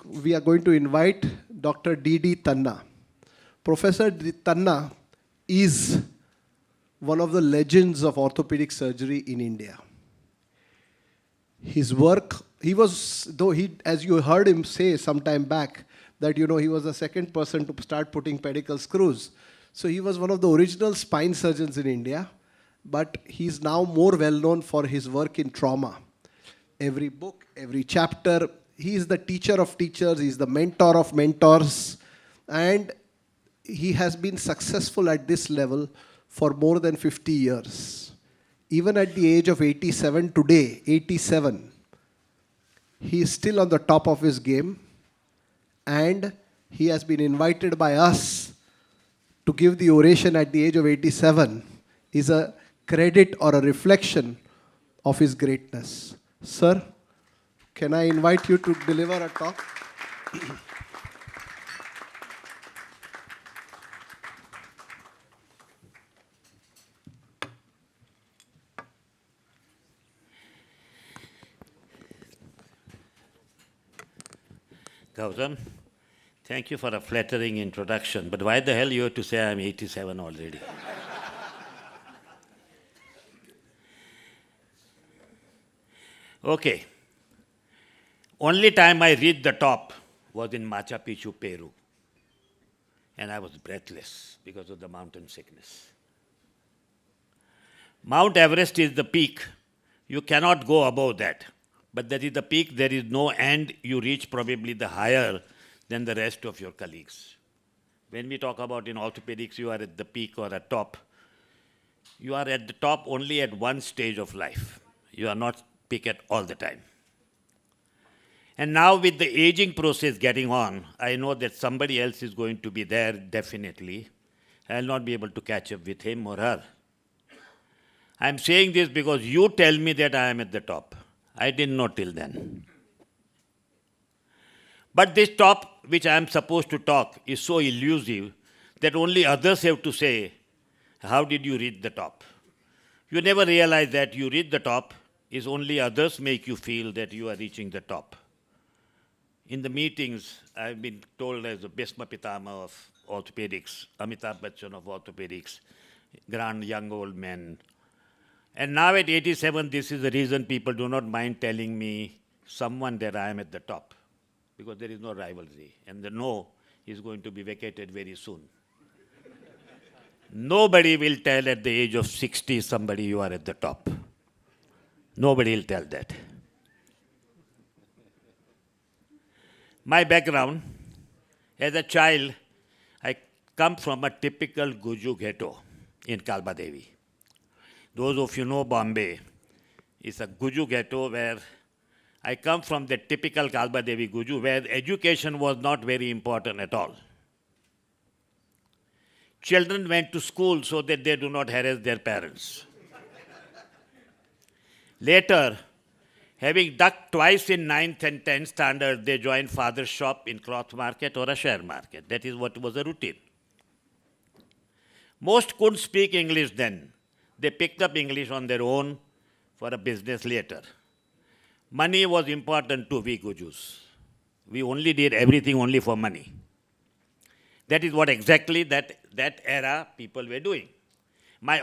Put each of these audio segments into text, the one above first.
we are going to invite Dr. D.D. Tanna. Professor Tanna is one of the legends of orthopedic surgery in India. His work, as you heard him say some time back, that he was the second person to start putting pedicle screws. So he was one of the original spine surgeons in India, but he's now more well known for his work in trauma. Every book, every chapter, he is the teacher of teachers, he's the mentor of mentors, and he has been successful at this level for more than 50 years. Even at the age of 87 today, 87, he is still on the top of his game, and he has been invited by us to give the oration at the age of 87 is a credit or a reflection of his greatness. Sir, can I invite you to deliver a talk? Gautam, thank you for a flattering introduction, but why the hell you have to say I'm 87 already? Okay. Only time I reached the top was in Machu Picchu, Peru. And I was breathless because of the mountain sickness. Mount Everest is the peak. You cannot go above that. But that is the peak, there is no end. You reach probably the higher than the rest of your colleagues. When we talk about in orthopedics, you are at the peak or at top. You are at the top only at one stage of life. You are not peak at all the time. And now with the aging process getting on, I know that somebody else is going to be there definitely. I'll not be able to catch up with him or her. I'm saying this because you tell me that I am at the top. I didn't know till then. But this top, which I am supposed to talk, is so elusive that only others have to say, how did you reach the top? You never realize that you reach the top is only others make you feel that you are reaching the top. In the meetings, I've been told as the Bhishma Pitama of orthopedics, Amitabh Bachchan of orthopedics, grand young old men. And now at 87, this is the reason people do not mind telling me someone that I am at the top, because there is no rivalry, and the no is going to be vacated very soon. Nobody will tell at the age of 60 somebody you are at the top. Nobody will tell that. My background, as a child, I come from a typical Guju ghetto in Kalbadevi. Those of you know Bombay, it's a Guju ghetto where I come from the typical Kalbadevi Guju, where education was not very important at all. Children went to school so that they do not harass their parents. Later, having ducked twice in 9th and 10th standard, they joined father's shop in cloth market or a share market. That is what was a routine. Most couldn't speak English then. They picked up English on their own for a business later. Money was important to we Gujus. We only did everything only for money. That is what exactly that era people were doing.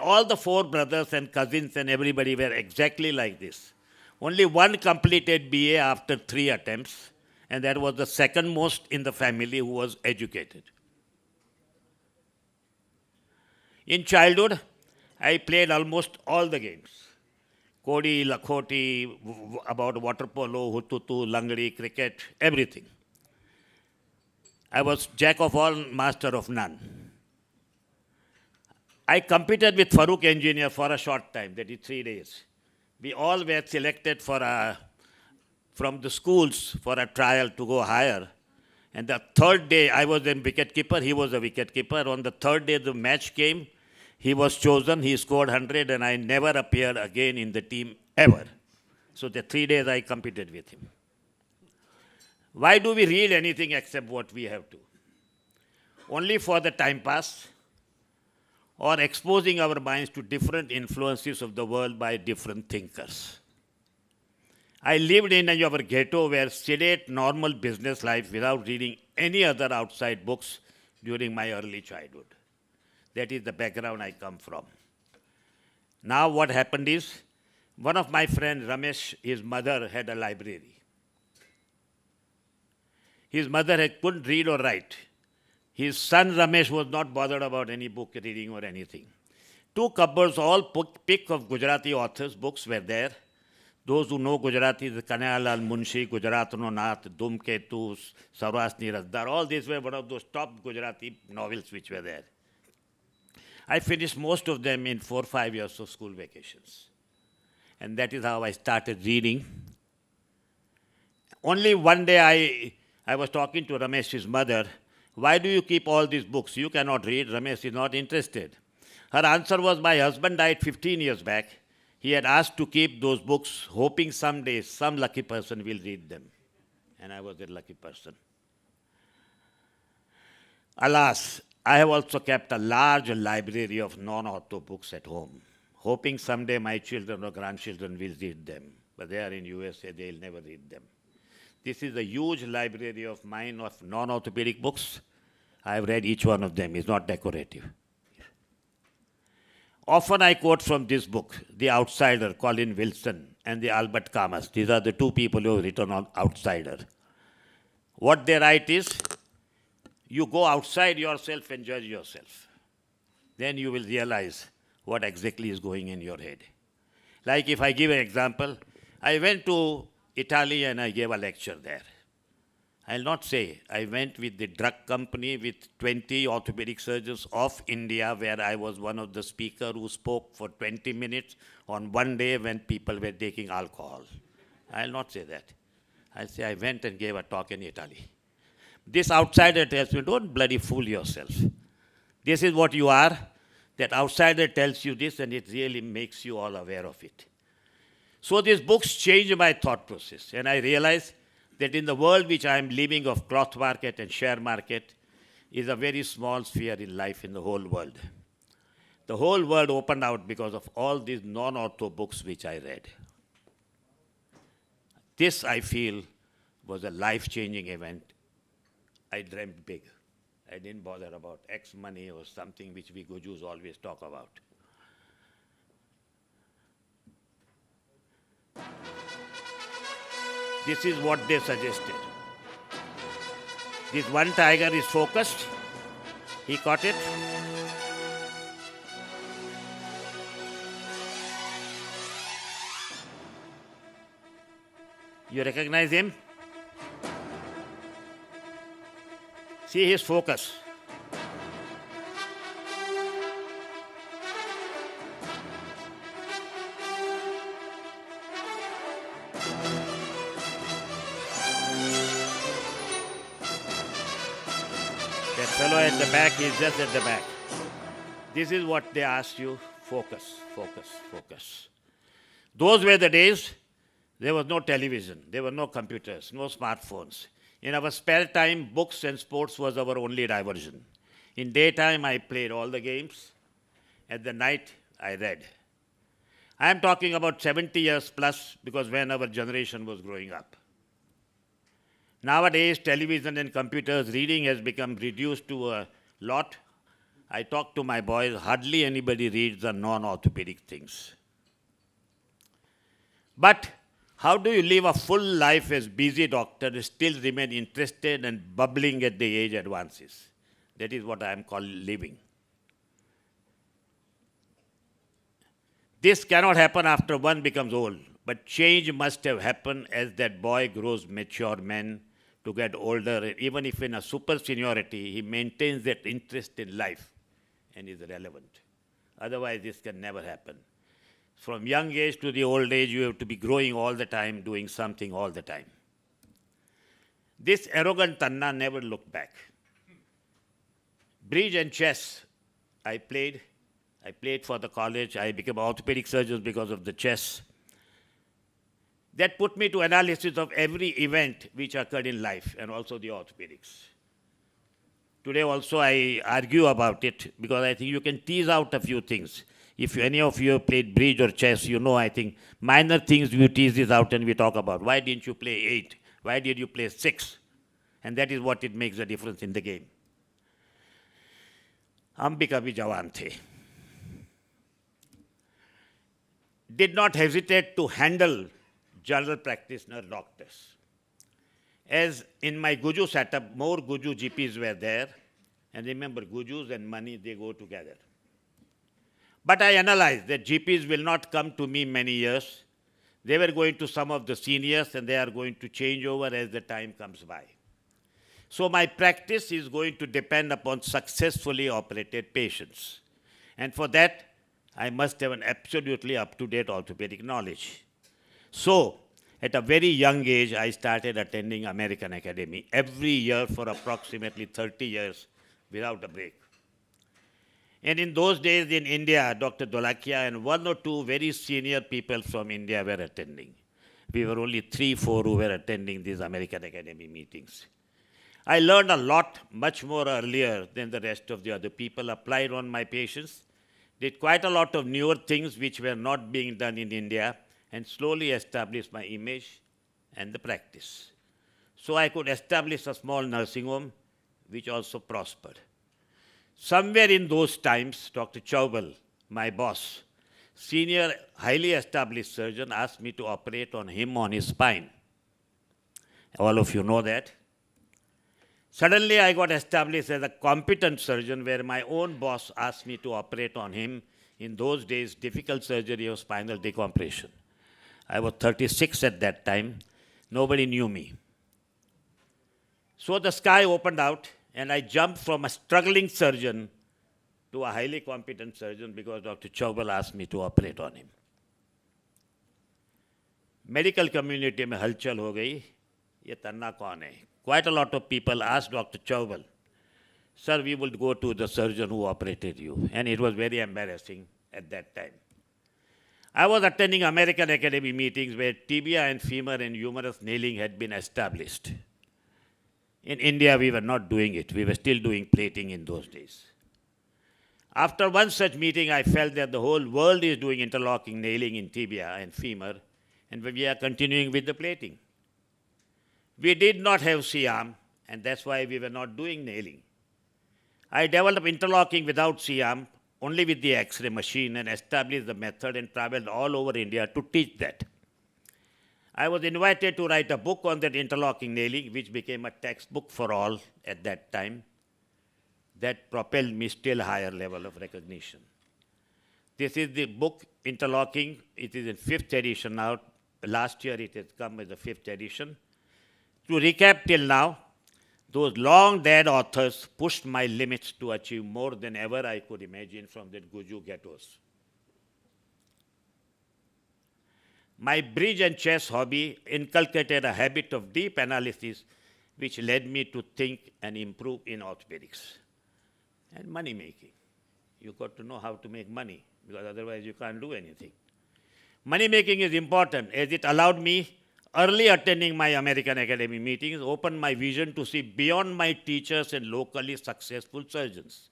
All the four brothers and cousins and everybody were exactly like this. Only one completed BA after 3 attempts, and that was the second most in the family who was educated. In childhood, I played almost all the games. Kodi, Lakhoti, about water polo, hututu, langdi, cricket, everything. I was jack of all, master of none. I competed with Farooq Engineer for a short time, that is 3 days. We all were selected from the schools for a trial to go higher. And the third day, I was a wicketkeeper, he was a wicketkeeper. On the third day, the match came. He was chosen, he scored 100, and I never appeared again in the team ever. So the 3 days I competed with him. Why do we read anything except what we have to? Only for the time pass, or exposing our minds to different influences of the world by different thinkers. I lived in our ghetto where sedate normal business life without reading any other outside books during my early childhood. That is the background I come from. Now what happened is, one of my friends, Ramesh, his mother had a library. His mother couldn't read or write. His son Ramesh was not bothered about any book reading or anything. Two cupboards, all pick of Gujarati authors' books were there. Those who know Gujarati, the Kanayalal Munshi, Gujaratno Nath, Dhumketu, Saurashni Rasdar, all these were one of those top Gujarati novels which were there. I finished most of them in 4 or 5 years of school vacations. And that is how I started reading. Only one day I was talking to Ramesh's mother, why do you keep all these books? You cannot read. Ramesh is not interested. Her answer was, my husband died 15 years back. He had asked to keep those books, hoping someday some lucky person will read them. And I was that lucky person. Alas, I have also kept a large library of non-author books at home, hoping someday my children or grandchildren will read them. But they are in USA, they'll never read them. This is a huge library of mine of non-orthopedic books. I have read each one of them. It's not decorative. Often I quote from this book, The Outsider, Colin Wilson, and the Albert Camus. These are the two people who have written on Outsider. What they write is, you go outside yourself and judge yourself. Then you will realize what exactly is going in your head. Like if I give an example, I went to Italy and I gave a lecture there. I'll not say I went with the drug company with 20 orthopedic surgeons of India, where I was one of the speakers who spoke for 20 minutes on one day when people were taking alcohol. I'll not say that. I'll say I went and gave a talk in Italy. This outsider tells me, don't bloody fool yourself. This is what you are. That outsider tells you this and it really makes you all aware of it. So these books changed my thought process, and I realized that in the world which I am living of cloth market and share market is a very small sphere in life in the whole world. The whole world opened out because of all these non-ortho books which I read. This, I feel, was a life-changing event. I dreamt big. I didn't bother about X money or something which we Gujus always talk about. This is what they suggested. This one tiger is focused. He caught it. You recognize him? See his focus. That fellow at the back is just at the back. This is what they asked you, focus, focus, focus. Those were the days, there was no television, there were no computers, no smartphones. In our spare time, books and sports was our only diversion. In daytime, I played all the games. At the night, I read. I am talking about 70 years plus, because when our generation was growing up. Nowadays, television and computers, reading has become reduced to a lot. I talk to my boys, hardly anybody reads the non-orthopedic things. But how do you live a full life as busy doctor and still remain interested and bubbling at the age advances? That is what I am called living. This cannot happen after one becomes old, but change must have happened as that boy grows mature man to get older. Even if in a super seniority, he maintains that interest in life and is relevant. Otherwise, this can never happen. From young age to the old age, you have to be growing all the time, doing something all the time. This arrogant Tanna never looked back. Bridge and chess, I played for the college. I became an orthopedic surgeon because of the chess. That put me to analysis of every event which occurred in life and also the orthopedics. Today also I argue about it because I think you can tease out a few things. If any of you have played bridge or chess, you know, I think, minor things we tease this out and we talk about. Why didn't you play 8? Why did you play 6? And that is what it makes the difference in the game. हम भी कभी जवान थे. Did not hesitate to handle general practitioner doctors. As in my Guju setup, more Guju GPs were there. And remember, Gujus and money, they go together. But I analyzed that GPs will not come to me many years. They were going to some of the seniors and they are going to change over as the time comes by. So my practice is going to depend upon successfully operated patients. And for that, I must have an absolutely up-to-date orthopedic knowledge. So, at a very young age, I started attending American Academy every year for approximately 30 years without a break. And in those days in India, Dr. Dolakia and one or two very senior people from India were attending. We were only 3-4 who were attending these American Academy meetings. I learned a lot, much more earlier than the rest of the other people, applied on my patients, did quite a lot of newer things which were not being done in India, and slowly established my image and the practice. So I could establish a small nursing home, which also prospered. Somewhere in those times, Dr. Chaubal, my boss, senior, highly established surgeon, asked me to operate on him on his spine. All of you know that. Suddenly, I got established as a competent surgeon where my own boss asked me to operate on him. In those days, difficult surgery of spinal decompression. I was 36 at that time. Nobody knew me. So the sky opened out, and I jumped from a struggling surgeon to a highly competent surgeon because Dr. Chaubal asked me to operate on him. Medical community में हलचल हो गई, ये तन्ना कौन है? Quite a lot of people asked Dr. Chaubal, sir, we will go to the surgeon who operated you. And it was very embarrassing at that time. I was attending American Academy meetings where tibia and femur and humerus nailing had been established. In India, we were not doing it. We were still doing plating in those days. After one such meeting, I felt that the whole world is doing interlocking nailing in tibia and femur, and we are continuing with the plating. We did not have C-arm, and that's why we were not doing nailing. I developed interlocking without C-arm, only with the X-ray machine, and established the method and traveled all over India to teach that. I was invited to write a book on that interlocking nailing, which became a textbook for all at that time. That propelled me still higher level of recognition. This is the book, Interlocking. It is in 5th edition now. Last year it has come as the 5th edition. To recap till now, those long dead authors pushed my limits to achieve more than ever I could imagine from that Guju ghettos. My bridge and chess hobby inculcated a habit of deep analysis which led me to think and improve in orthopedics. And money making. You got to know how to make money because otherwise you can't do anything. Money making is important as it allowed me early attending my American Academy meetings, opened my vision to see beyond my teachers and locally successful surgeons.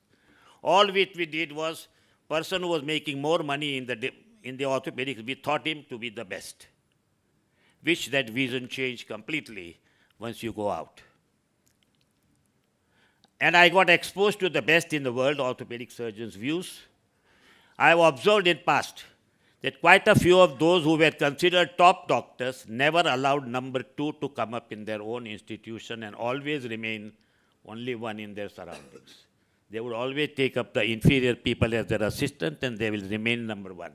All which we did was, person who was making more money in the orthopedics, we thought him to be the best. Which that vision changed completely once you go out. And I got exposed to the best in the world orthopedic surgeons' views. I have observed in past that quite a few of those who were considered top doctors never allowed number 2 to come up in their own institution and always remain only 1 in their surroundings. They would always take up the inferior people as their assistant and they will remain number 1.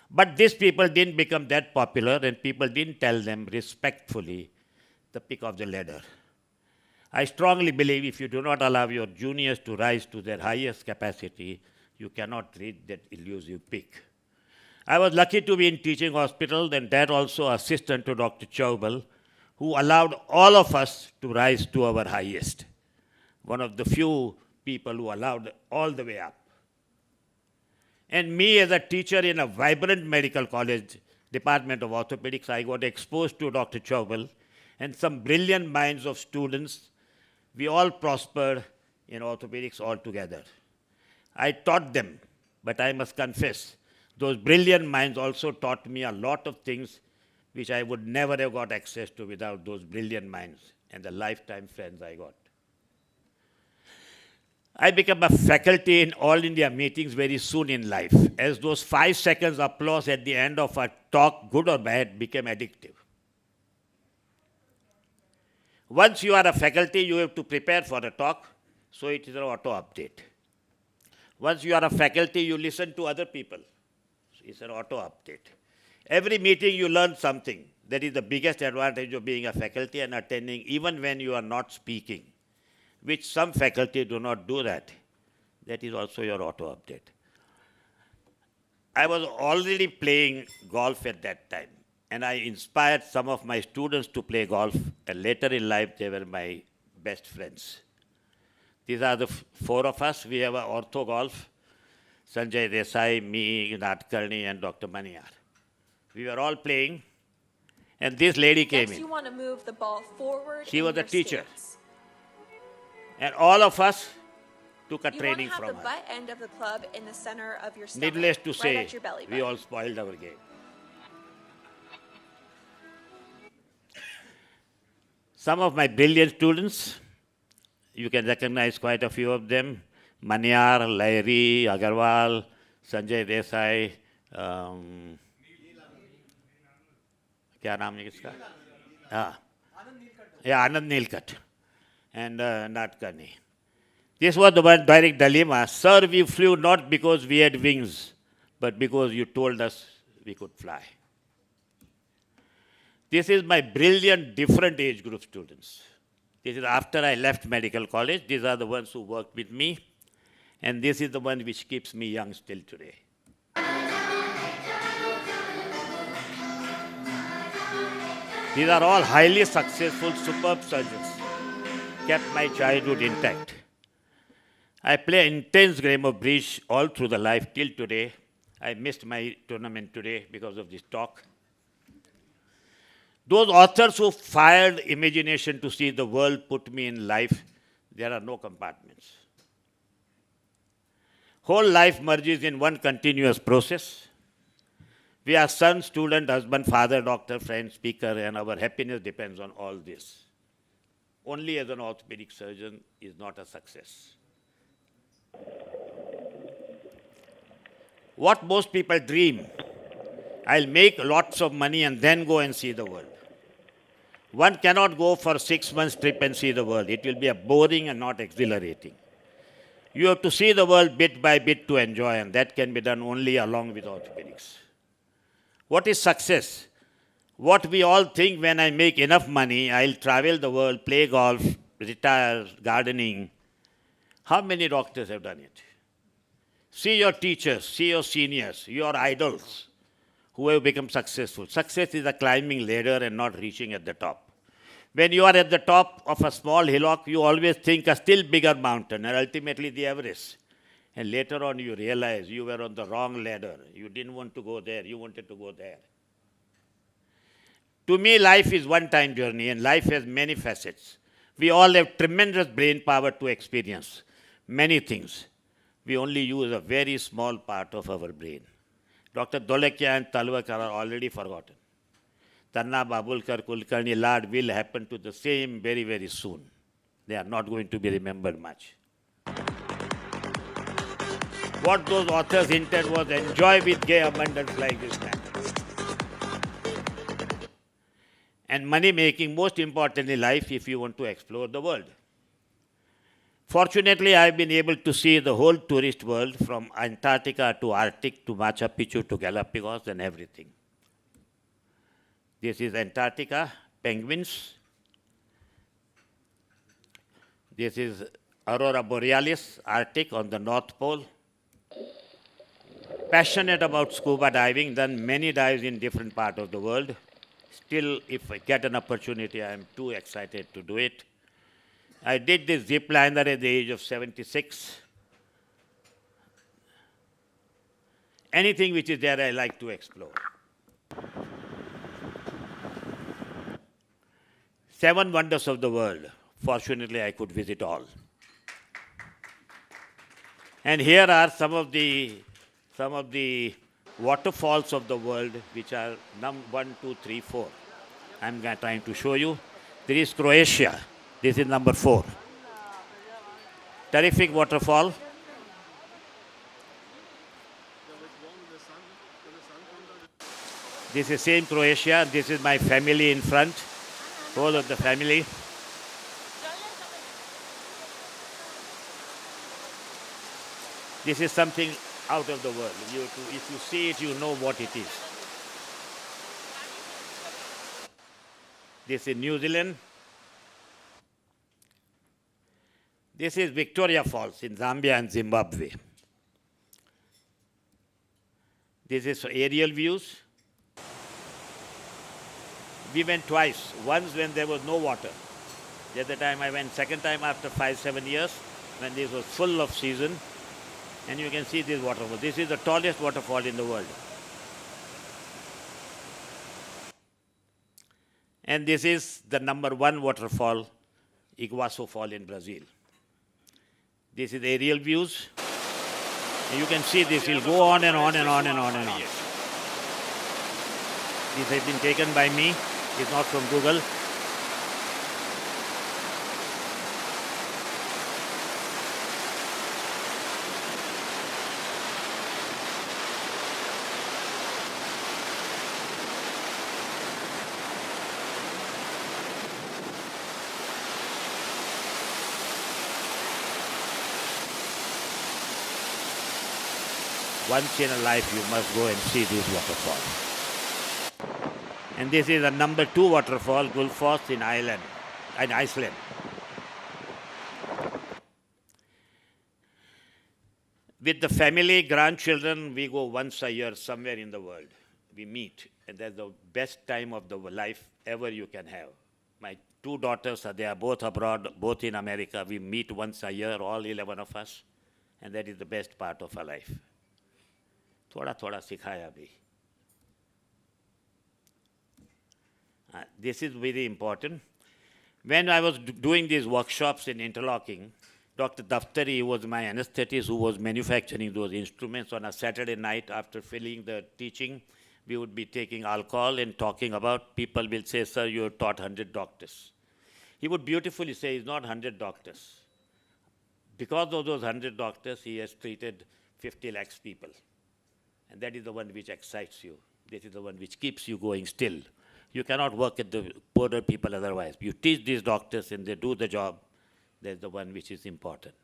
But these people didn't become that popular and people didn't tell them respectfully the pick of the ladder. I strongly believe if you do not allow your juniors to rise to their highest capacity, you cannot reach that elusive peak. I was lucky to be in teaching hospital and that also assistant to Dr. Chaubal, who allowed all of us to rise to our highest. One of the few people who allowed all the way up. And me as a teacher in a vibrant medical college, Department of Orthopedics, I got exposed to Dr. Chaubal and some brilliant minds of students. We all prospered in orthopedics altogether. I taught them But I must confess, those brilliant minds also taught me a lot of things which I would never have got access to without those brilliant minds and the lifetime friends I got. I became a faculty in all India meetings very soon in life, as those 5 seconds applause at the end of a talk, good or bad, became addictive. Once you are a faculty, you have to prepare for a talk, so it is an auto update. Once you are a faculty, you listen to other people. So it's an auto update. Every meeting you learn something. That is the biggest advantage of being a faculty and attending even when you are not speaking, which some faculty do not do that. That is also your auto update. I was already playing golf at that time, and I inspired some of my students to play golf, and later in life they were my best friends. These are the four of us. We have a ortho golf, Sanjay Desai, me, Natkarni, and Dr. Maniyar. We were all playing, and this lady came Next, in. you want to move the ball forward. She in was a your teacher. stance. And all of us took a You training want to have from the her. butt end of the club in the center of your stomach, Needless to right say, at your belly we button. all spoiled our game. Some of my brilliant students, you can recognize quite a few of them, Maniyar, Lahiri, Agarwal, Sanjay Desai, क्या नाम है किसका? हाँ, yeah, Anand Nilkat and Natkarni. This was the one direct dilemma. Sir, we flew not because we had wings, but because you told us we could fly. This is my brilliant different age group students. This is after I left medical college. These are the ones who worked with me. And this is the one which keeps me young still today. These are all highly successful, superb surgeons. Kept my childhood intact. I play intense game of bridge all through the life till today. I missed my tournament today because of this talk. Those authors who fired imagination to see the world put me in life, there are no compartments. Whole life merges in one continuous process. We are son, student, husband, father, doctor, friend, speaker, and our happiness depends on all this. Only as an orthopedic surgeon is not a success. What most people dream, I'll make lots of money and then go and see the world. One cannot go for 6 months trip and see the world. It will be a boring and not exhilarating. You have to see the world bit by bit to enjoy, and that can be done only along with orthopedics. What is success? What we all think when I make enough money, I'll travel the world, play golf, retire, gardening. How many doctors have done it? See your teachers, see your seniors, your idols who have become successful. Success is a climbing ladder and not reaching at the top. When you are at the top of a small hillock, you always think a still bigger mountain and ultimately the Everest. And later on you realize you were on the wrong ladder. You didn't want to go there, you wanted to go there. To me, life is one-time journey and life has many facets. We all have tremendous brain power to experience many things. We only use a very small part of our brain. Dr. Dholekya and Talwakar are already forgotten. Tanna, Babulkar, Kulkarni, Lad will happen to the same very, very soon. They are not going to be remembered much. What those authors hinted was enjoy with gay abundance like this man. And money making, most importantly, life if you want to explore the world. Fortunately, I've been able to see the whole tourist world from Antarctica to Arctic to Machu Picchu to Galapagos and everything. This is Antarctica, penguins. This is Aurora Borealis, Arctic on the North Pole. Passionate about scuba diving, done many dives in different parts of the world. Still, if I get an opportunity, I am too excited to do it. I did this zip liner at the age of 76. Anything which is there, I like to explore. 7 wonders of the world. Fortunately, I could visit all. And here are some of the some of the waterfalls of the world, which are 1, 2, 3, 4. I'm trying to show you. There is Croatia. This is number 4. Terrific waterfall. This is same Croatia. This is my family in front. Whole of the family. This is something out of the world. If you see it, you know what it is. This is New Zealand. This is Victoria Falls in Zambia and Zimbabwe. This is aerial views. We went twice. Once when there was no water. The other time I went second time after 5-7 years when this was full of season. And you can see this waterfall. This is the tallest waterfall in the world. And this is the number 1 waterfall, Iguaçu Fall in Brazil. This is aerial views. And you can see this will go on and on and on and on and on. This has been taken by me. It's not from Google. Once in a life you must go and see this waterfall. And this is a number 2 waterfall, Gullfoss in Iceland. With the family, grandchildren, we go once a year somewhere in the world. We meet, and that's the best time of the life ever you can have. My 2 daughters, they are both abroad, both in America. We meet once a year, all 11 of us, and that is the best part of our life. थोड़ा थोड़ा सिखाया भी. This is very important. When I was doing these workshops in interlocking, Dr. Daftari, who was my anesthetist, who was manufacturing those instruments, on a Saturday night after filling the teaching, we would be taking alcohol and talking about, people will say, sir, you have taught 100 doctors. He would beautifully say, it's not 100 doctors. Because of those 100 doctors, he has treated 50 lakhs people. And that is the one which excites you. This is the one which keeps you going still. You cannot work at the poorer people otherwise. You teach these doctors and they do the job. That's the one which is important.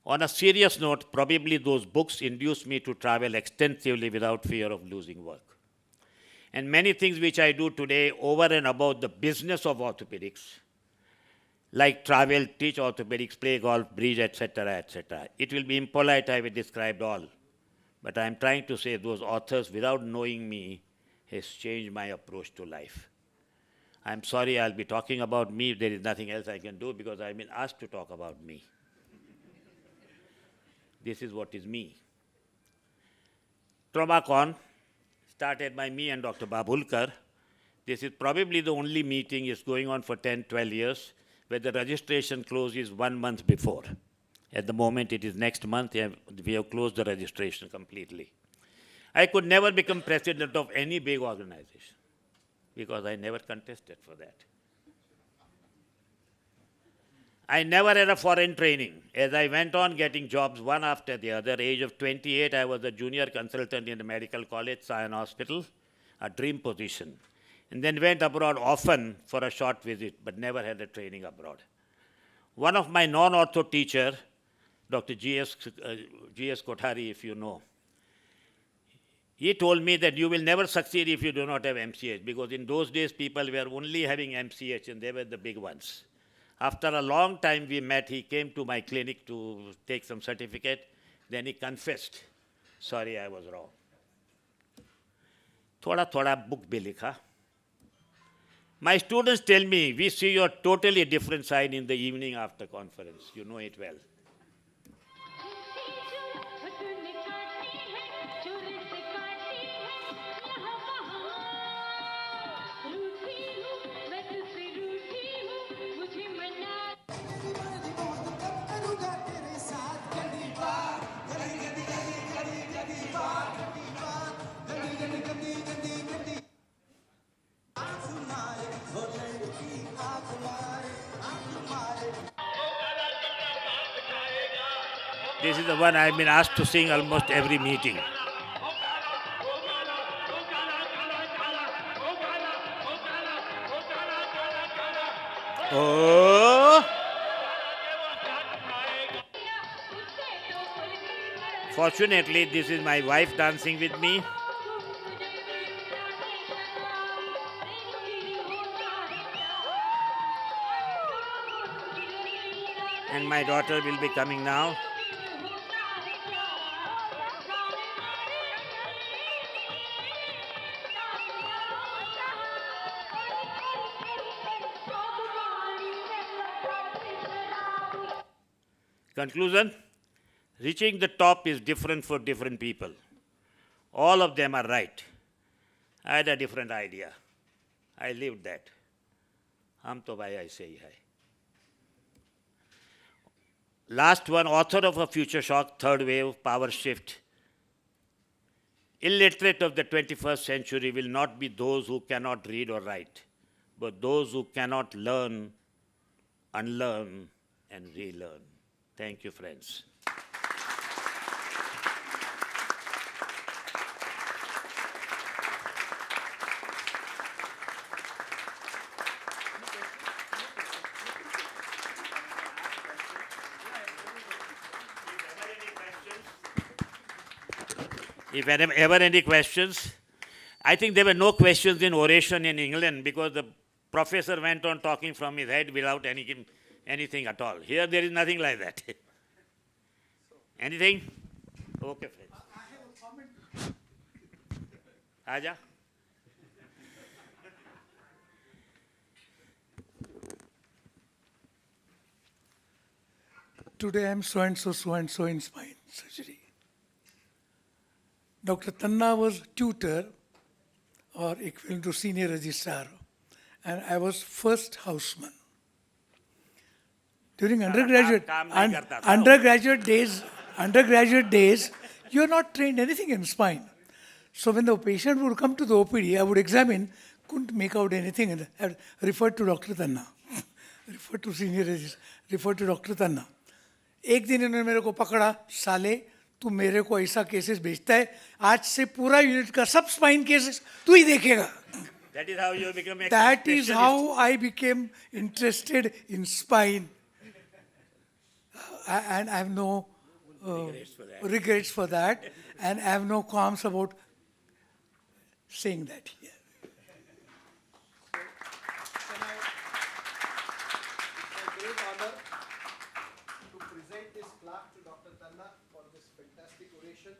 On a serious note, probably those books induced me to travel extensively without fear of losing work. And many things which I do today over and above the business of orthopedics, like travel, teach orthopedics, play golf, bridge, etc., etc. It will be impolite I will describe all. But I am trying to say those authors, without knowing me, has changed my approach to life. I'm sorry I'll be talking about me. There is nothing else I can do because I've been asked to talk about me. This is what is me. TraumaCon, started by me and Dr. Babulkar. This is probably the only meeting is going on for 10, 12 years where the registration closes 1 month before. At the moment, it is next month. We have closed the registration completely. I could never become president of any big organization because I never contested for that. I never had a foreign training. As I went on getting jobs one after the other, age of 28, I was a junior consultant in the medical college, Sion Hospital, a dream position. And then went abroad often for a short visit, but never had a training abroad. One of my non-ortho teacher, Dr. G.S. Kothari, if you know, he told me that you will never succeed if you do not have MCH, because in those days people were only having MCH and they were the big ones. After a long time we met, he came to my clinic to take some certificate. Then he confessed, sorry, I was wrong. Thoda thoda book bhi likha. My students tell me, we see your totally different side in the evening after conference. You know it well. This is the one I've been asked to sing almost every meeting. Oh! Fortunately, this is my wife dancing with me. And my daughter will be coming now. Conclusion, reaching the top is different for different people. All of them are right. I had a different idea. I lived that. Hum to bhai aise hi hai. Last one, author of A Future Shock, Third Wave, Power Shift. Illiterate of the 21st century will not be those who cannot read or write, but those who cannot learn, unlearn, and relearn. Thank you, friends. If ever any questions, I think there were no questions in oration in England because the professor went on talking from his head without anything at all. Here there is nothing like that. Anything? Okay, friends. I have a comment. Aja. Today I am so and so in spine surgery. Dr. Tanna was tutor or equivalent to senior registrar, and I was first houseman. During undergraduate days, you are not trained anything in spine. So when the patient would come to the OPD, I would examine, couldn't make out anything, and I referred to Dr. Tanna, referred to senior registrar, referred to Dr. Tanna. एक दिन इन्होंने मेरे को पकड़ा, साले तू मेरे को ऐसा केसेस भेजता है, आज से पूरा यूनिट का सब स्पाइन केसेस तू ही देखेगा. That is how you become a That is specialist. how I became interested in spine. And I have no regrets for that, and I have no qualms about saying that here. It's a great honor to present this plaque to Dr. Tanna for this fantastic oration.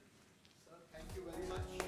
Sir, thank you very much.